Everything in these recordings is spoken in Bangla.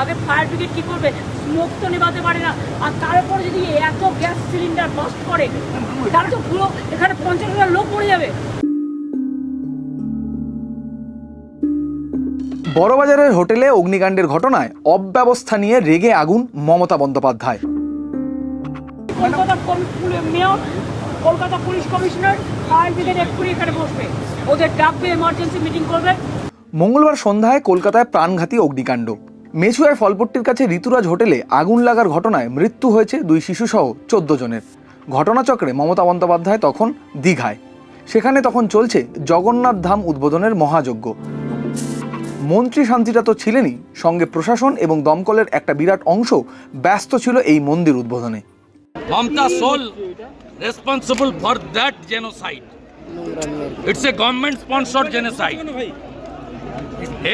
আগে ফায়ার ব্রিগেড কি করবে? স্মোক তো নেভাতে পারে না, আর তারপরে যদি এত গ্যাস সিলিন্ডার বাস্ট করে তাহলে তো পুরো এখানে 50,000 লোক মরে যাবে। বড়বাজারের হোটেলে অগ্নিকাণ্ডের ঘটনায় অব্যবস্থা নিয়ে রেগে আগুন Mamata Bandyopadhyay. Kolkata mayor, Kolkata police commissioner, fire brigade এক্ষুনি এখানে বসবে, ওদের ডাকবে, এমার্জেন্সি মিটিং করবে। মঙ্গলবার সন্ধ্যায় কলকাতায় প্রাণঘাতী অগ্নিকাণ্ড। মেছুয়ায় ফলপট্টির কাছে ঋতুরাজ হোটেলে আগুন লাগার ঘটনায় মৃত্যু হয়েছে 2 শিশুসহ 14 জনের। ঘটনাচক্রে মমতা বন্দ্যোপাধ্যায় তখন দীঘায়। সেখানে তখন চলছে জগন্নাথ ধাম উদ্বোধনের মহাযজ্ঞ। মন্ত্রী শান্তিটা তো ছিলেনই, সঙ্গে প্রশাসন এবং দমকলের একটা বিরাট অংশ ব্যস্ত ছিল এই মন্দির উদ্বোধনে। Mamta sole responsible for that genocide. It's a government-sponsored genocide.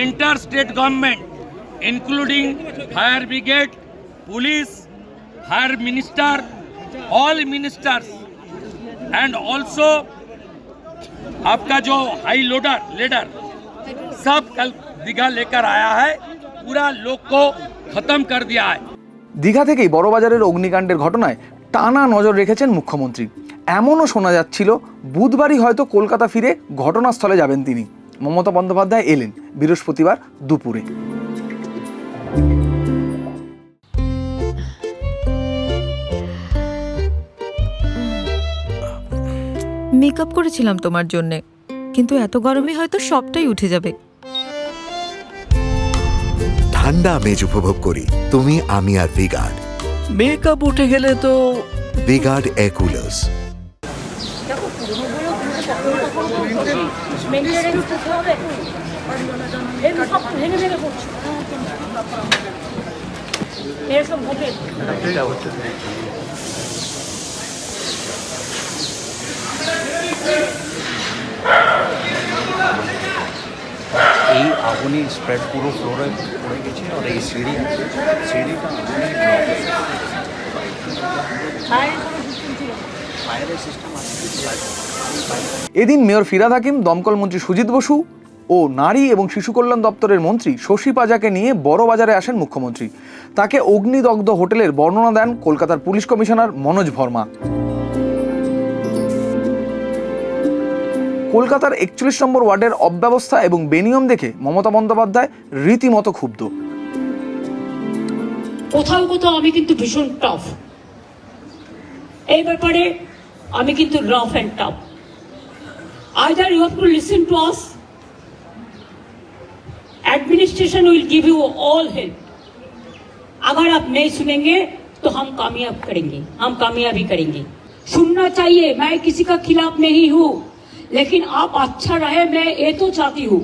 Entire state government, including fire brigade, police, fire minister, all ministers, and also आपका जो हाई लोडर लीडर सब कल दीघा लेकर आया है, पूरा लोग को खत्म कर दिया है। দীঘা থেকেই বড়বাজারের অগ্নিকাণ্ডের ঘটনায় টানা নজর রেখেছেন মুখ্যমন্ত্রী। এমনও শোনা যাচ্ছিল বুধবারই হয়তো কলকাতা ফিরে ঘটনাস্থলে যাবেন তিনি। মমতা বন্দ্যোপাধ্যায় এলেন বৃহস্পতিবার দুপুরে। মেকআপ করেছিলাম তোমার জন্যে, কিন্তু এত গরমে হয়তো সবটাই উঠে যাবে। ঠান্ডা আমেজ উপভোগ করি তুমি, আমি আর ভিগার্ড। মেকআপ উঠে গেলে তো ভিগার্ড এয়ার কুলার্স। দেখো পুরোনো বলেও মেনটেনেন্স করতে হবে, এগুলো সব ভেঙে ভেঙে পড়ছে, এরকম হোটেল। এই আগুনের স্প্রেড পুরো ফ্লোরে পড়ে গেছে, আর এই সিঁড়িটা ফায়ারের সিস্টেম আছে। এদিন মেয়র ফিরহাদ হাকিম, দমকল মন্ত্রী সুজিত বসু ও নারী এবং শিশু কল্যাণ দপ্তরের মন্ত্রী শশী পাজাকে নিয়ে বড়বাজারে আসেন মুখ্যমন্ত্রী। তাকে অগ্নিদগ্ধ হোটেলের বর্ণনা দেন কলকাতার পুলিশ কমিশনার মনোজ ভার্মা। কলকাতার 41 নম্বর ওয়ার্ডের অব্যবস্থা এবং বেনিয়ম দেখে মমতা বন্দ্যোপাধ্যায় রীতিমতো ক্ষুব্ধ। কোথাও কোথাও আমি কিন্তু ভীষণ টাফ, এই ব্যাপারে আমি কিন্তু rough and tough. Either you have to listen to us, administration will give you all help. अगर आप नहीं सुनेंगे तो हम कामयाब करेंगे, हम कामयाबी करेंगे। सुनना चाहिए, मैं किसी का खिलाफ नहीं हूँ, लेकिन आप अच्छा रहे मैं ये तो चाहती हूँ।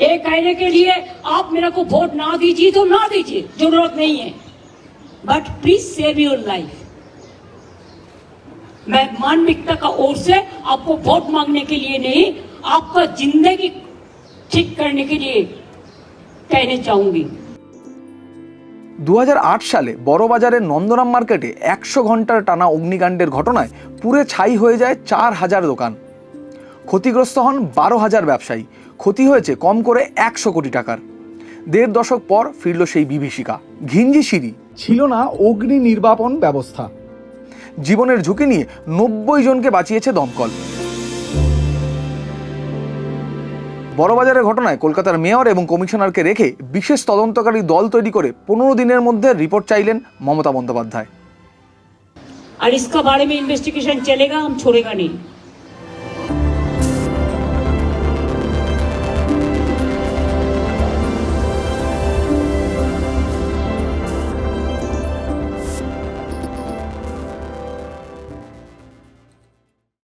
ये कहने के लिए आप मेरे को वोट ना दीजिए तो ना दीजिए, जरूरत नहीं है, but please save your life. मैं मानविकता का ओर से आपको वोट मांगने के लिए नहीं, आपका जिंदगी ठीक करने के लिए कहने चाहूंगी। 2008 সালে বড়বাজারের নন্দরাম মার্কেটে 100 ঘন্টার টানা অগ্নিকাণ্ডের ঘটনায় পুড়ে ছাই হয়ে যায় 4000 দোকান। ক্ষতিগ্রস্ত হন 12,000 ব্যবসায়ী। ক্ষতি হয়েছে কম করে 100 কোটি টাকার। 1.5 দশক পর ফিরল সেই বিভীষিকা। ঘিঞ্জি সিঁড়ি, ছিল না অগ্নি নির্বাপন ব্যবস্থা। জীবনের ঝুঁকি নিয়ে 90 জনকে বাঁচিয়েছে দমকল। বড়বাজারের ঘটনায় কলকাতার মেয়র এবং কমিশনারকে রেখে বিশেষ তদন্তকারী দল তৈরি করে 15 দিনের মধ্যে রিপোর্ট চাইলেন মমতা বন্দ্যোপাধ্যায়। और इसका बारे में इन्वेस्टिगेशन चलेगा, हम छोड़ेगा नहीं।